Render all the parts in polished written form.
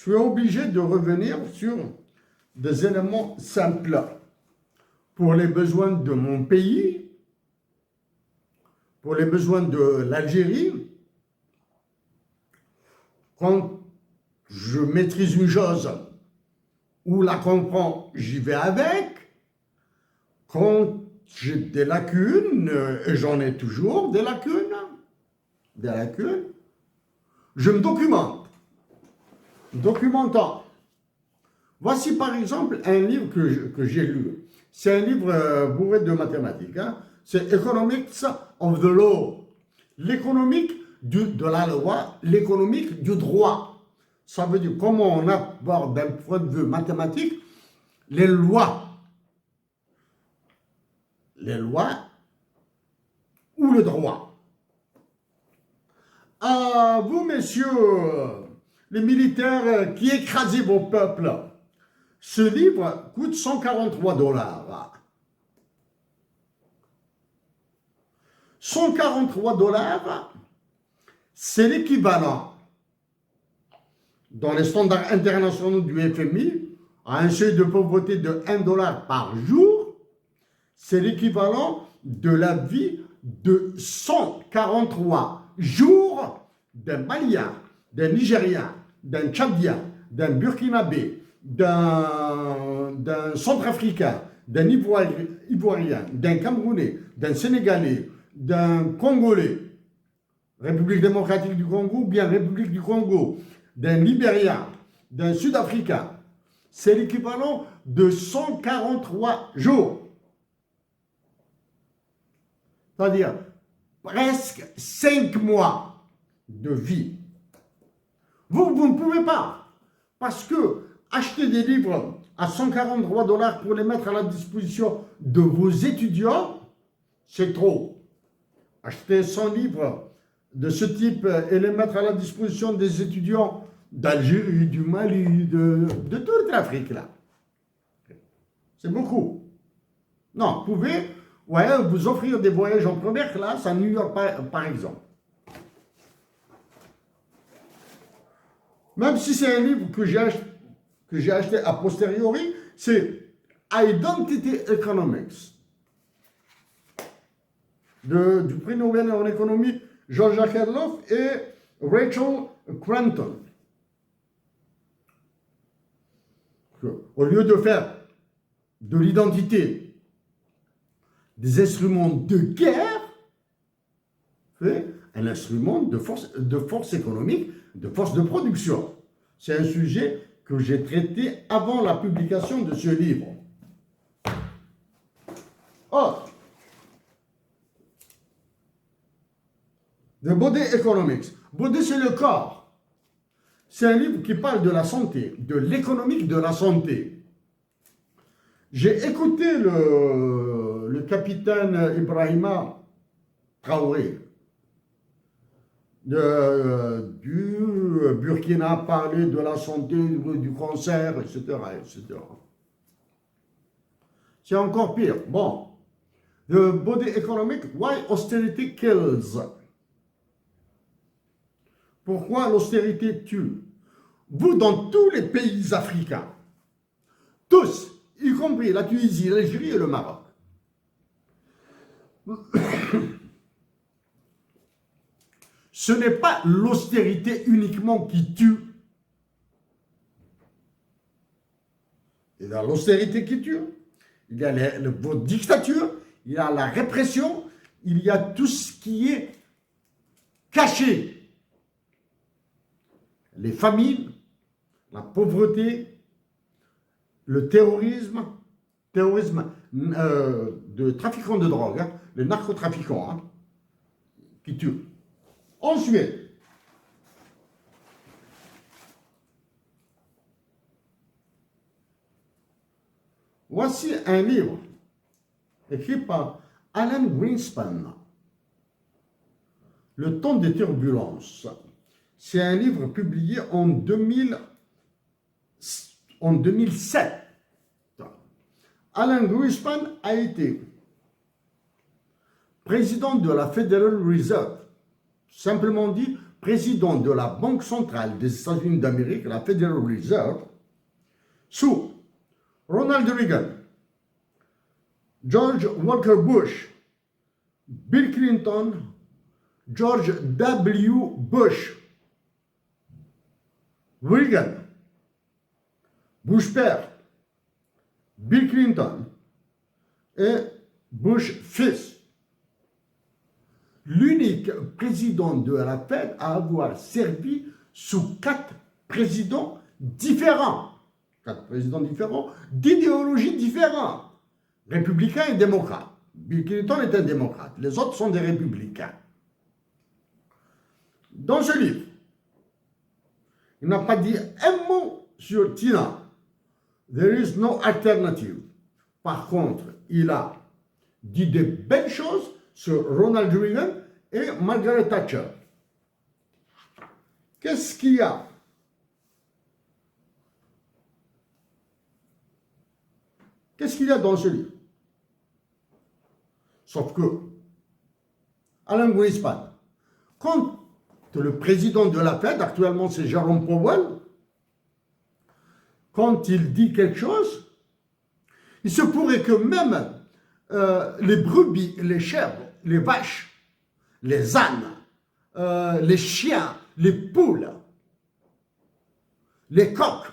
suis obligé de revenir sur des éléments simples pour les besoins de mon pays, pour les besoins de l'Algérie. Quand je maîtrise une chose ou la comprends, j'y vais avec. Quand j'ai des lacunes, et j'en ai toujours des lacunes, je me documente. Documentant. Voici par exemple un livre que j'ai lu. C'est un livre bourré de mathématiques. Hein. C'est Economics of the Law. L'économique de la loi, l'économique du droit. Ça veut dire comment on aborde d'un point de vue mathématique les lois. Les lois ou le droit. À vous, messieurs, les militaires qui écrasez vos peuples, ce livre coûte 143 $. 143 $, c'est l'équivalent, dans les standards internationaux du FMI, à un seuil de pauvreté de 1 $ par jour, c'est l'équivalent de la vie de 143 jours d'un Malien, d'un Nigérien, d'un Tchadien, d'un Burkinabé, d'un Centrafricain, d'un Ivoirien, d'un Camerounais, d'un Sénégalais, d'un Congolais, République démocratique du Congo ou bien République du Congo, d'un Libérien, d'un Sud-Africain. C'est l'équivalent de 143 jours. C'est-à-dire presque 5 mois de vie. Vous ne pouvez pas. Parce que acheter des livres à 143 $ pour les mettre à la disposition de vos étudiants, c'est trop. Acheter 100 livres de ce type et les mettre à la disposition des étudiants d'Algérie, du Mali, de toute l'Afrique, là. C'est beaucoup. Non, vous pouvez vous offrir des voyages en première classe à New York, par exemple. Même si c'est un livre que j'ai acheté a posteriori, c'est Identity Economics, du prix Nobel en économie George Akerlof et Rachel Cranton. Au lieu de faire de l'identité des instruments de guerre, fait un instrument de force économique, de force de production. C'est un sujet que j'ai traité avant la publication de ce livre. Or, The Body Economics. Body, c'est le corps. C'est un livre qui parle de la santé, de l'économique de la santé. J'ai écouté le capitaine Ibrahima Traoré du Burkina parler de la santé, du cancer, etc. etc. C'est encore pire. Bon. The Body Economic, Why Austerity Kills. Pourquoi l'austérité tue? Vous, dans tous les pays africains, tous, y compris la Tunisie, l'Algérie et le Maroc, ce n'est pas l'austérité uniquement qui tue. Il y a l'austérité qui tue, il y a votre dictature, il y a la répression, il y a tout ce qui est caché. Les famines, la pauvreté, le terrorisme de trafiquants de drogue, hein, les narcotrafiquants, hein, qui tuent. Ensuite, voici un livre écrit par Alan Greenspan, Le temps des turbulences. C'est un livre publié en 2007. Alan Greenspan a été président de la Federal Reserve, simplement dit président de la Banque centrale des États-Unis d'Amérique, la Federal Reserve, sous Ronald Reagan, George Walker Bush, Bill Clinton, George W. Bush, Reagan, Bush père, Bill Clinton et Bush fils. L'unique président de la Fed à avoir servi sous 4 présidents différents. 4 présidents différents, d'idéologies différentes. Républicains et démocrates. Bill Clinton est un démocrate. Les autres sont des républicains. Dans ce livre, il n'a pas dit un mot sur Tina. There is no alternative. Par contre, il a dit de belles choses sur Ronald Reagan et Margaret Thatcher. Qu'est-ce qu'il y a? Qu'est-ce qu'il y a dans ce livre? Sauf que, Alan Greenspan, quand le président de la Fed, actuellement c'est Jerome Powell, quand il dit quelque chose, il se pourrait que même les brebis, les chèvres, les vaches, les ânes, les chiens, les poules, les coqs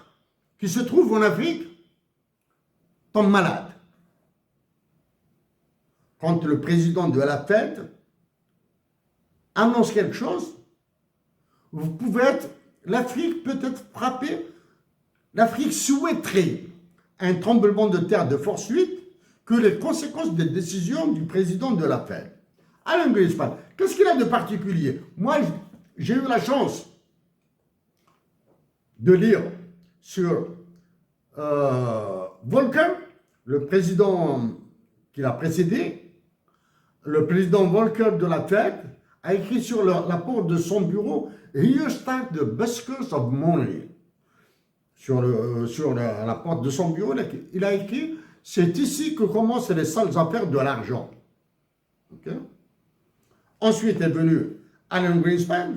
qui se trouvent en Afrique tombent malades. Quand le président de la Fed annonce quelque chose, vous pouvez être, l'Afrique peut être frappée, l'Afrique souhaiterait un tremblement de terre de force 8 que les conséquences des décisions du président de la Fed. Alan Greenspan, qu'est-ce qu'il a de particulier? Moi, j'ai eu la chance de lire sur Volcker, le président qui l'a précédé. Le président Volcker de la Fed a écrit sur la porte de son bureau « Here start the buskers of money ». Sur la porte de son bureau, il a écrit « C'est ici que commencent les sales affaires de l'argent ». Okay? Ensuite est venu Alan Greenspan.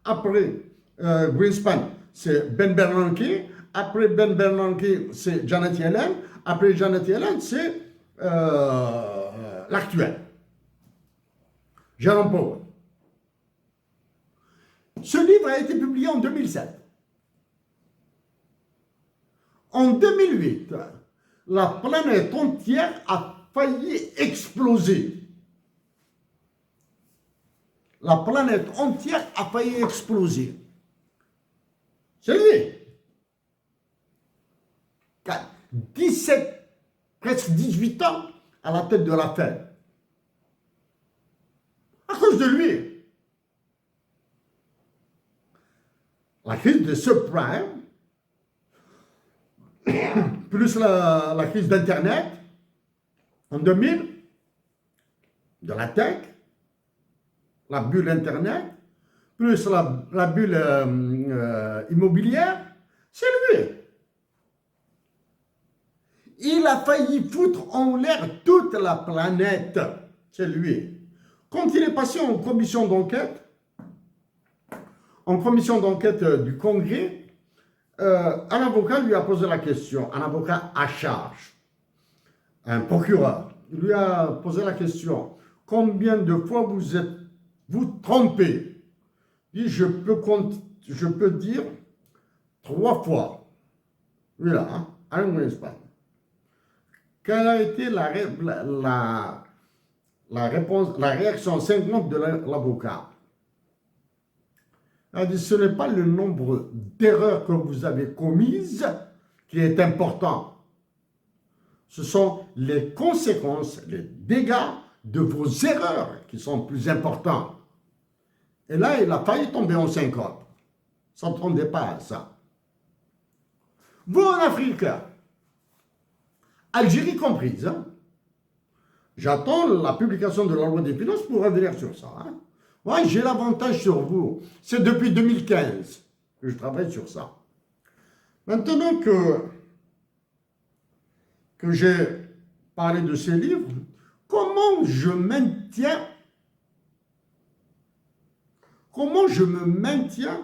Après Greenspan, c'est Ben Bernanke. Après Ben Bernanke, c'est Janet Yellen. Après Janet Yellen, c'est l'actuel. Jerome Powell. Ce livre a été publié en 2007. En 2008, la planète entière a failli exploser. La planète entière a failli exploser. C'est lui. 17, presque 18 ans à la tête de la Fed. À cause de lui. La crise de subprime, plus la crise d'Internet en 2000, de la tech, la bulle Internet, plus la bulle immobilière, c'est lui. Il a failli foutre en l'air toute la planète. C'est lui. Quand il est passé en commission d'enquête du Congrès, un avocat lui a posé la question, un avocat à charge, un procureur, il lui a posé la question, combien de fois vous trompez? Il dit, je peux dire 3 fois. Oui là, hein, Alan Greenspan. Quelle a été la réponse, la réaction 50 de l'avocat? Il a dit, ce n'est pas le nombre d'erreurs que vous avez commises qui est important. Ce sont les conséquences, les dégâts de vos erreurs qui sont plus importants. Et là, il a failli tomber en syncope. Il ne s'attendait pas à ça. Vous, en Afrique, Algérie comprise, hein, j'attends la publication de la loi des finances pour revenir sur ça. Hein. Moi, j'ai l'avantage sur vous. C'est depuis 2015 que je travaille sur ça. Maintenant que j'ai parlé de ces livres, comment je maintiens comment je me maintiens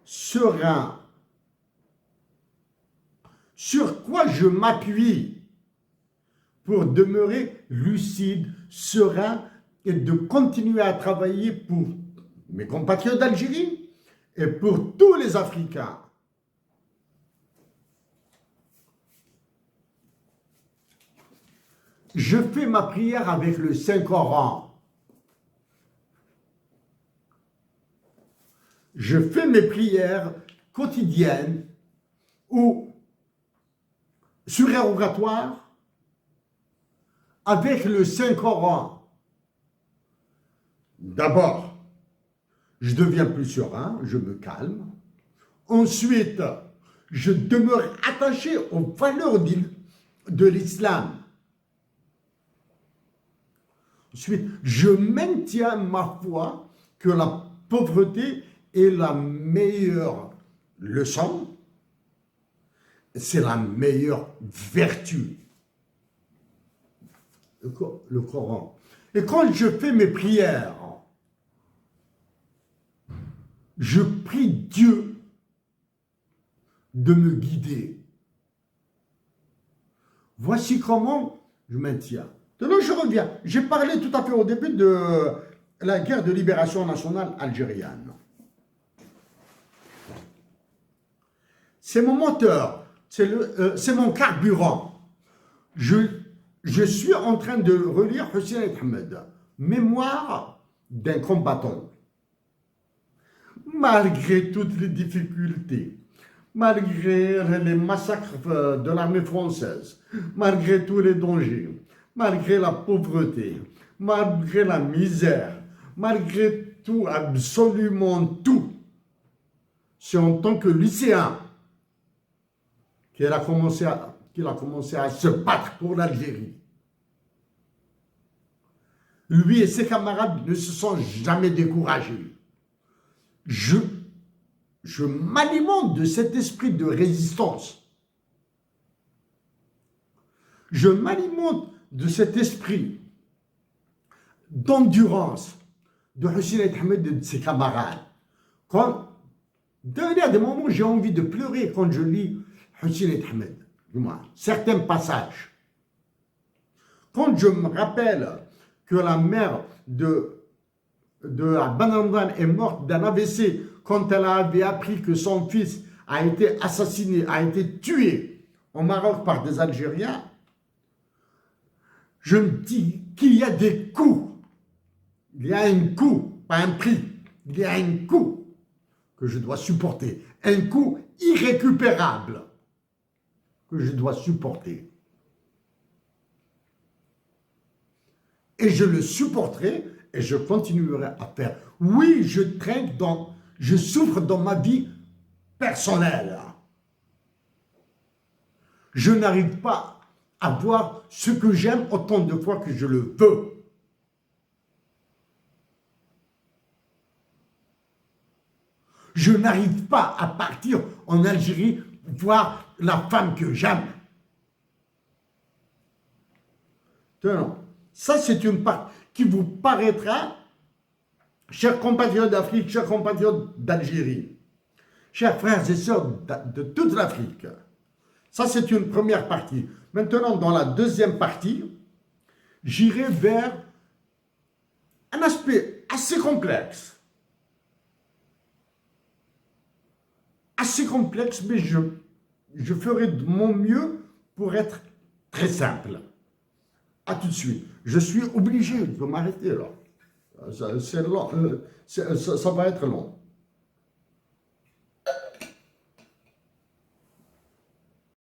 serein? Sur quoi je m'appuie pour demeurer lucide, serein et de continuer à travailler pour mes compatriotes d'Algérie et pour tous les Africains? Je fais ma prière avec le Saint-Coran. Je fais mes prières quotidiennes ou surérogatoires avec le Saint-Coran. D'abord, je deviens plus serein, je me calme. Ensuite, je demeure attaché aux valeurs de l'islam. Ensuite, je maintiens ma foi que la pauvreté est la meilleure leçon, c'est la meilleure vertu. Le Coran. Et quand je fais mes prières, je prie Dieu de me guider. Voici comment je maintiens. De là, je reviens. J'ai parlé tout à fait au début de la guerre de libération nationale algérienne. C'est mon moteur, c'est mon carburant. Je suis en train de relire Hussein Ahmed, Mémoire d'un combattant. Malgré toutes les difficultés, malgré les massacres de l'armée française, malgré tous les dangers, malgré la pauvreté, malgré la misère, malgré tout, absolument tout, c'est en tant que lycéen qu'il a commencé à se battre pour l'Algérie. Lui et ses camarades ne se sont jamais découragés. Je m'alimente de cet esprit de résistance. Je m'alimente de cet esprit d'endurance de Hussein Ahmed et de ses camarades. Il y a des moments où j'ai envie de pleurer quand je lis Hussein Ahmed, certains passages. Quand je me rappelle que la mère de Banandan est morte d'un AVC quand elle avait appris que son fils a été assassiné, a été tué au Maroc par des Algériens, je me dis qu'il y a des coups. Il y a un coût, pas un prix. Il y a un coût que je dois supporter. Un coût irrécupérable que je dois supporter. Et je le supporterai et je continuerai à faire. Oui, je souffre dans ma vie personnelle. Je n'arrive pas à voir ce que j'aime autant de fois que je le veux. Je n'arrive pas à partir en Algérie voir la femme que j'aime. Ça, c'est une part qui vous paraîtra, chers compatriotes d'Afrique, chers compatriotes d'Algérie, chers frères et sœurs de toute l'Afrique. Ça, c'est une première partie. Maintenant, dans la deuxième partie, j'irai vers un aspect assez complexe. Assez complexe, mais je ferai de mon mieux pour être très simple. À tout de suite. Je suis obligé de m'arrêter là. C'est long, ça va être long.